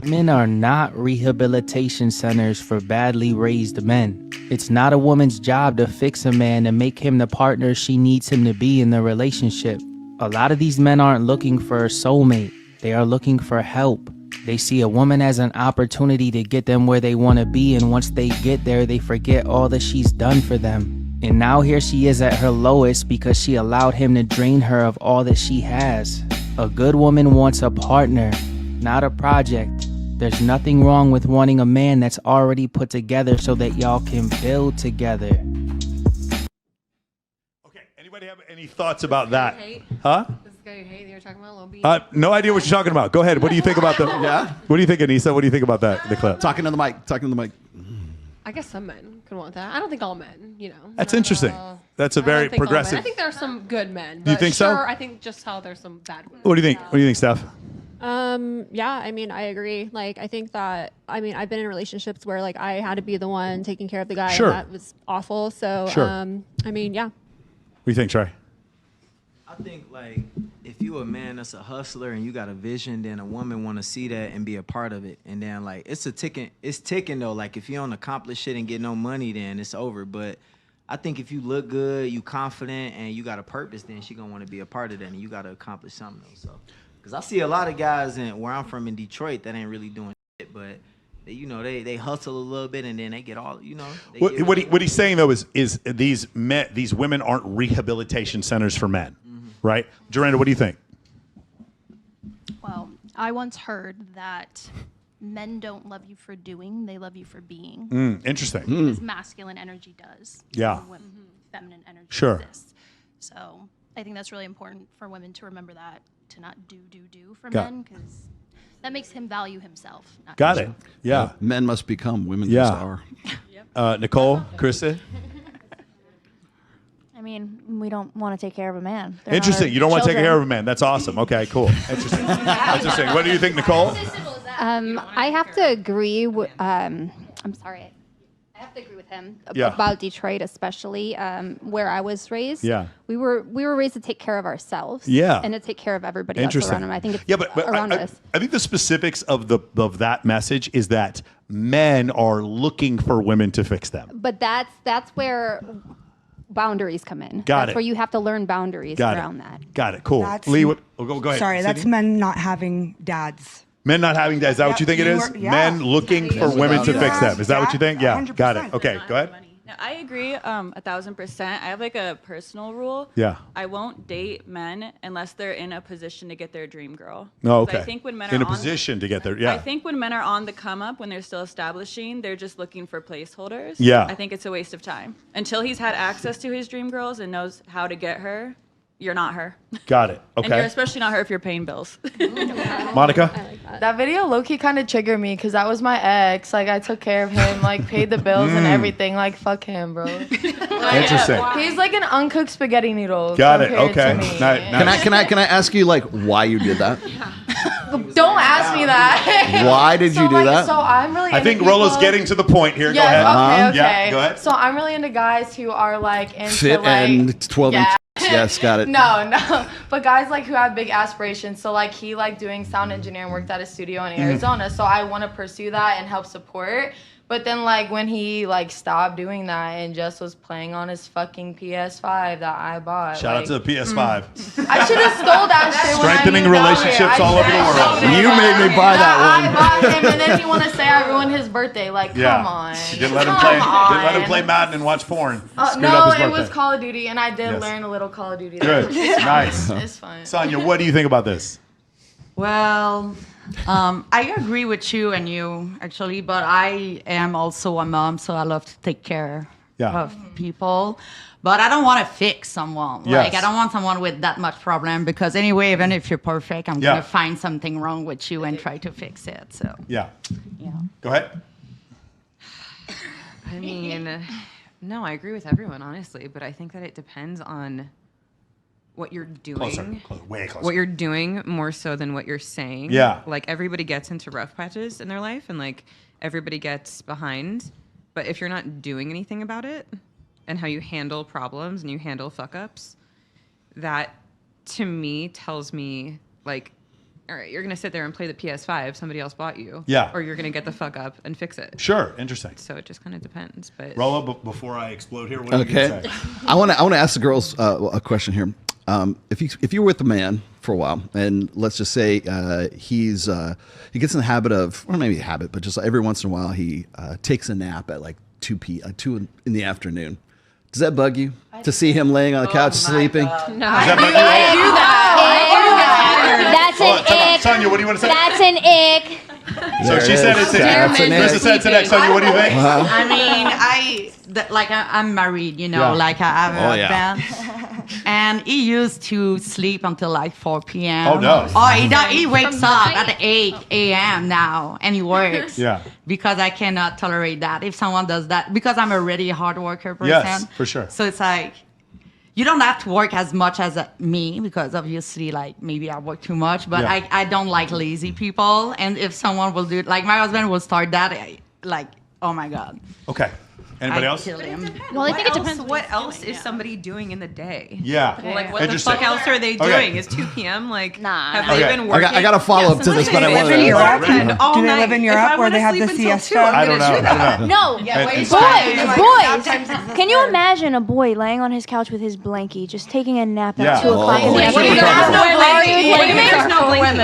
Women are not rehabilitation centers for badly raised men. It's not a woman's job to fix a man and make him the partner she needs him to be in the relationship. A lot of these men aren't looking for a soulmate. They are looking for help. They see a woman as an opportunity to get them where they want to be, and once they get there, they forget all that she's done for them. And now here she is at her lowest because she allowed him to drain her of all that she has. A good woman wants a partner, not a project. There's nothing wrong with wanting a man that's already put together so that y'all can build together. Okay, anybody have any thoughts about that? Huh? This guy you hate, you were talking about Lil B. No idea what you're talking about. Go ahead. What do you think about the? Yeah. What do you think, Anissa? What do you think about that? The clip. Talking to the mic. Talking to the mic. I guess some men could want that. I don't think all men, you know. That's interesting. That's a very progressive. I think there are some good men. Do you think so? Sure, I think just how there's some bad women. What do you think? What do you think, Steph? Yeah, I mean, I agree. Like, I think that, I mean, I've been in relationships where, like, I had to be the one taking care of the guy, Sure. and that was awful. So, Sure. I mean, yeah. What do you think, Trey? I think, like, if you a man that's a hustler and you got a vision, then a woman want to see that and be a part of it. And then, like, it's ticking though. Like, if you don't accomplish shit and get no money, then it's over. But I think if you look good, you confident, and you got a purpose, then she gonna want to be a part of that, and you got to accomplish something though. So, because I see a lot of guys where I'm from in Detroit that ain't really doing shit, but they, you know, they hustle a little bit and then they get all, you know. What he's saying though is these women aren't rehabilitation centers for men, right? Joranda, what do you think? Well, I once heard that men don't love you for doing; they love you for being. Interesting. Because masculine energy does. Yeah. Feminine energy Sure. exists. So I think that's really important for women to remember that, to not do for Got men, because that makes him value himself. Not Got it. himself. Yeah. Men must become, women Yeah. must are. Nicole, Krista? I mean, we don't want to take care of a man. They're not Interesting. our You don't want to take children. care of a man. That's awesome. Okay, cool. Interesting. Interesting. What do you think, Nicole? I have to agree with. I'm sorry. I have to agree with him Yeah. about Detroit, especially where I was raised. Yeah. We were raised to take care of ourselves. Yeah. And to take care of everybody else Interesting. around him. I think it's but around I, us. I think the specifics of that message is that men are looking for women to fix them. But that's where boundaries come in. Got That's it. where you have to learn boundaries Got around it. that. Got it. Cool. That's- Lee, go ahead. Sorry, that's Sydney? men not having dads. Men not having dads. Is that what you think it is? Yeah. Men looking for women to fix them. Is that what you think? Yeah. 100%. Got it. Okay. Go ahead. No, I agree 1,000%. I have like a personal rule. Yeah. I won't date men unless they're in a position to get their dream girl. Oh, 'Cause okay. I think when men are in a on, position to get there. Yeah. I think when men are on the come up, when they're still establishing, they're just looking for placeholders. Yeah. I think it's a waste of time. Until he's had access to his dream girls and knows how to get her, you're not her. Got it. And you're Okay. especially not her if you're paying bills. Monica? That video low-key kind of triggered me because that was my ex. Like, I took care of him, like, paid the bills and everything. Like, fuck him, bro. Interesting. He's like an uncooked spaghetti noodle. Got it. compared Okay. to me. Can I ask you like why you did that? Don't ask me that. Why did you do that? So I'm really. I into think Rolo's people- getting to the point here. Yes, Go ahead. okay, okay. Yeah, go ahead. So I'm really into guys who are like into Fit like and 12 yeah. inch. Yes, got it. No, but guys like who have big aspirations. So like he like doing sound engineering, worked at a studio in Arizona. So I want to pursue that and help support. But then like when he like stopped doing that and just was playing on his fucking PS5 that I bought. Shout out to the PS5. I should have stole that shit. Strengthening when I moved relationships out all here. over the world. You made me buy that one. I bought him, and then you want to say I ruined his birthday? Like, Yeah. come on. You didn't let him play. Didn't let him play Madden and watch porn. Screwed No, up his it birthday. was Call of Duty, and I did Yes. learn a little Call of Duty. Good. Nice. It's fun. Sonia, what do you think about this? Well, I agree with you and you actually, but I am also a mom, so I love to take care of people. But I don't want to fix someone. Like, Yes. I don't want someone with that much problem because anyway, even if you're perfect, I'm Yeah. gonna find something wrong with you and try to fix it. So Yeah. yeah. Go ahead. I mean, no, I agree with everyone, honestly, but I think that it depends on what you're doing. Closer, way closer. What you're doing more so than what you're saying. Yeah. Like, everybody gets into rough patches in their life and, like, everybody gets behind. But if you're not doing anything about it and how you handle problems and you handle fuck-ups, that, to me, tells me, like, all right, you're gonna sit there and play the PS5 somebody else bought you. Yeah. Or you're gonna get the fuck up and fix it. Sure, interesting. So it just kind of depends. But Rollo, before I explode here, what are you gonna say? I want to ask the girls a question here. If you're with a man for a while, and let's just say he gets in the habit of, or maybe a habit, but just every once in a while he takes a nap at like 2 in the afternoon. Does that bug you to see him laying on the couch sleeping? No. Does that bug you? That's an ick. Sonia, what do you want to say? That's an ick. So she said it's an That's an Krista said it's an X. Sonia, what do you think? I mean, I'm married, you know, Yeah. like I have Oh, a yeah. husband. And he used to sleep until like 4 p.m. Oh, no. He wakes up at 8 a.m. now and he works. Yeah. Because I cannot tolerate that. If someone does that, because I'm already a hard worker person. Yes, for sure. So it's like, you don't have to work as much as me because obviously, like, maybe I work too much, but Yeah. I don't like lazy people. And if someone will do it, like my husband will start that, like, oh my God. Okay. Anybody else? Kill him. well, I think it depends. What else is somebody doing in the day? Yeah. Like, what the Interesting. fuck else are they Okay. doing? Is 2 p.m. like? Have Okay. they been working? I got a follow up to this, but I want live in Europe? to. all Do they night. live in If I Europe where wanna they have sleep the until siesta? 2, I'm I don't gonna know. do that. No, And Can you imagine a boy laying on his couch with his blankie, just taking a nap at Yeah. 2 o'clock in the Oh, afternoon? There's no women.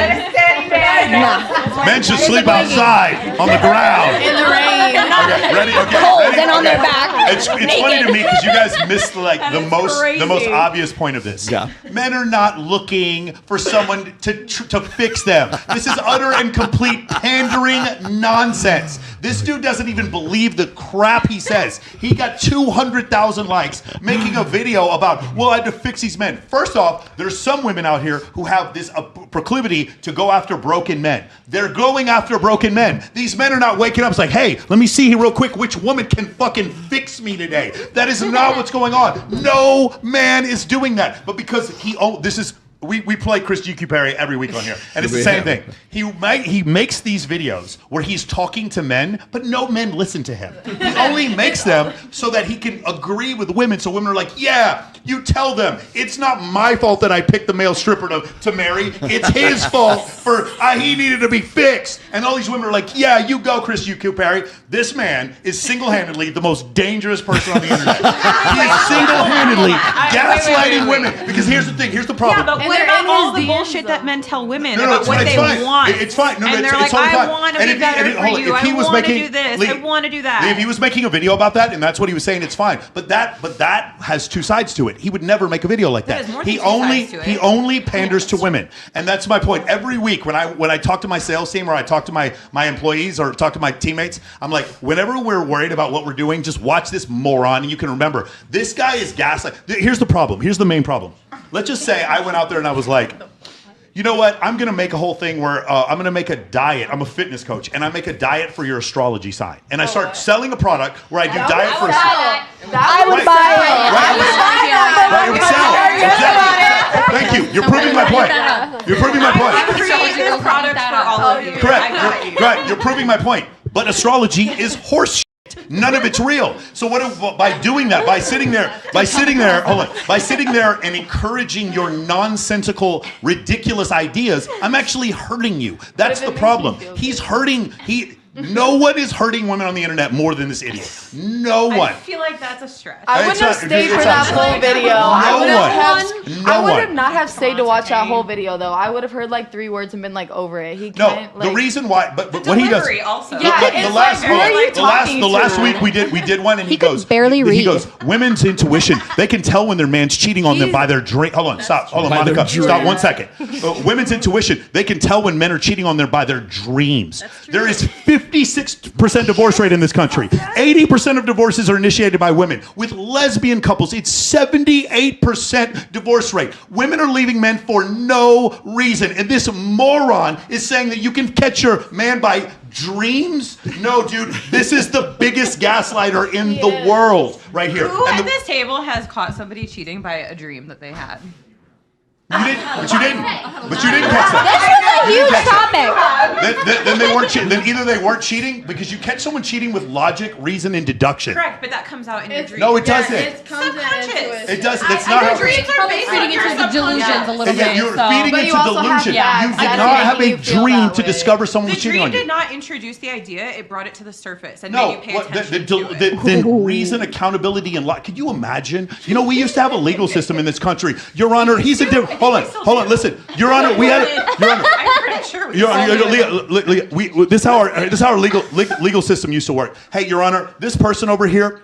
Men should sleep outside on the ground. In the rain. Okay, ready? Okay, Cold ready? and on their Okay. back, It's funny to me because you guys missed like the most crazy. obvious point of this. Yeah. Men are not looking for someone to fix them. This is utter and complete pandering nonsense. This dude doesn't even believe the crap he says. He got 200,000 likes making a video about, well, I had to fix these men. First off, there's some women out here who have this proclivity to go after broken men. They're going after broken men. These men are not waking up. It's like, hey, let me see here real quick which woman can fucking fix me today. That is not what's going on. No man is doing that. But because we play Chris GQ Perry every week on here, and it's the same thing. He makes these videos where he's talking to men, but no men listen to him. He only makes them so that he can agree with women. So women are like, yeah, you tell them. It's not my fault that I picked the male stripper to marry. It's his fault for he needed to be fixed. And all these women are like, yeah, you go, Chris GQ Perry. This man is single-handedly the most dangerous person on the internet. He is single-handedly gaslighting women. Because here's the thing. Here's the problem. Yeah, but what about all the bullshit that men tell women about what they want? It's fine. No, and they're it's like, totally I fine. want to And be if better for you. I want to do this. I want to do that. If he was making a video about that, and that's what he was saying, it's fine. But that has two sides to it. He would never make a video like that. He only panders to women, and that's my point. Every week when I talk to my sales team or I talk to my employees or talk to my teammates, I'm like, whenever we're worried about what we're doing, just watch this moron, and you can remember this guy is gaslight. Here's the problem. Here's the main problem. Let's just say I went out there and I was like, you know what? I'm going to make a whole thing where I'm going to make a diet. I'm a fitness coach, and I make a diet for your astrology sign. And I start selling a product where I do diet for... I would buy it. Right, it would sell. Exactly. Thank you. You're proving my point. You're proving my point. I'm creating products for all of you. Correct. Right. You're proving my point. But astrology is horse. None of it's real. So by doing that, by sitting there and encouraging your nonsensical, ridiculous ideas, I'm actually hurting you. That's the problem. No one is hurting women on the internet more than this idiot. No one. I feel like that's a stretch. I wouldn't have stayed for that whole video. I would not have stayed to watch that whole video though. I would have heard like 3 words and been like over it. The reason why, but what he does. Also. Yeah, the last week we did one, and he goes barely read. He goes, women's intuition. They can tell when their man's cheating on them by their drink. Hold on, stop. Hold on, Monica. Stop 1 second. Women's intuition. They can tell when men are cheating on them by their dreams. There is 56% divorce rate in this country. 80% of divorces are initiated by women. With lesbian couples, it's 78% divorce rate. Women are leaving men for no reason. And this moron is saying that you can catch your man by dreams? No, dude, this is the biggest gaslighter in the world right here. Who at this table has caught somebody cheating by a dream that they had? But you didn't catch that. This is a huge topic. Then they weren't cheating. Then either they weren't cheating because you catch someone cheating with logic, reason, and deduction. Correct, but that comes out in your dream. No, it doesn't. It comes into It does. That's not how. Dreams are based feeding into the delusions a little bit. You're so. feeding But into you also have delusion. dads You did that not make have a you feel dream that to way. discover someone The was cheating dream on you. did not introduce the idea; it brought it to the surface and made No, you pay what, attention to it. the reason, accountability, and could you imagine? You know, we used to have a legal system in this country. Your Honor, he's a different. Hold on, listen. Your Honor, we had. Your Honor, I'm pretty sure. Your Honor, this is how our legal system used to work. Hey, Your Honor, this person over here.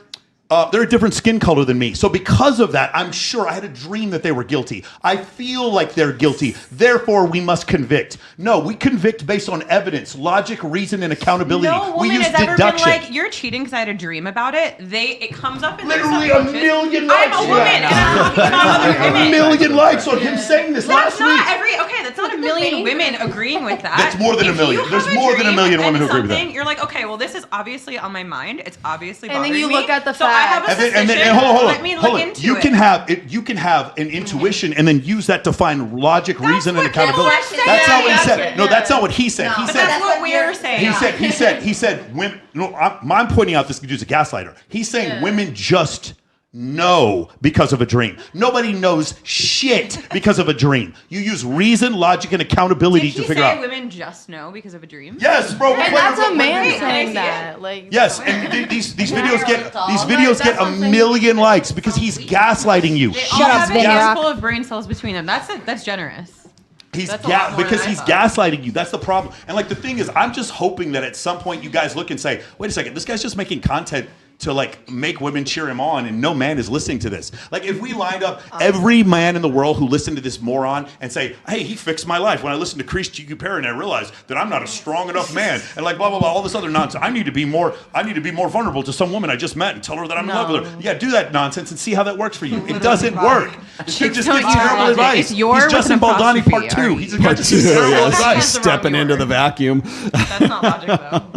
They're a different skin color than me. So because of that, I'm sure I had a dream that they were guilty. I feel like they're guilty. Therefore, we must convict. No, we convict based on evidence, logic, reason, and accountability. No we woman use has ever deduction. been like, "You're cheating because I had a dream about it." It comes up in their Literally a subconscious. million I'm likes. a woman, and I'm talking about other women. A million likes on him saying this That's last not week. that's not a million women agreeing with that. That's more than a If million. you There's have more than a dream million women and who agree with that. something, You're like, okay, well, this is obviously on my mind. It's obviously And then bothering you me. look at the So I have a facts. suspicion. And hold on. Let me look into You it. can have an intuition and then use that to find logic, reason, and accountability. That's not what he said. No, that's not what he said. He But said. that's what we're saying. He said women. No, I'm pointing out this dude's a gaslighter. He's saying women just know because of a dream. Nobody knows shit because of a dream. You use reason, logic, and accountability Did to he figure say out. women just know because of a dream? Yes, bro. And that's a man Wait, can I saying see that. Like, Yes, and these videos get a million likes because he's gaslighting you. Shut up, He's Vineyard. full of brain cells between them. That's generous. He's That's a lot more because than I he's thought. gaslighting you. That's the problem. And like the thing is, I'm just hoping that at some point you guys look and say, "Wait a second, this guy's just making content to like make women cheer him on, and no man is listening to this." Like if we lined up every man in the world who listened to this moron and say, "Hey, he fixed my life. When I listened to Chris G.Q. Perry, I realized that I'm not a strong enough man," and like blah blah blah, all this other nonsense. I need to be more vulnerable to some woman I just met and tell her that I'm in love with her. Yeah, do that nonsense and see how that works for you. It doesn't work. This dude just don't gives use terrible logic. advice. It's your He's with Justin an Baldoni apostrophe, part 2. Ari. He's a guy just gives terrible advice. Stepping into the vacuum. That's not logic, though.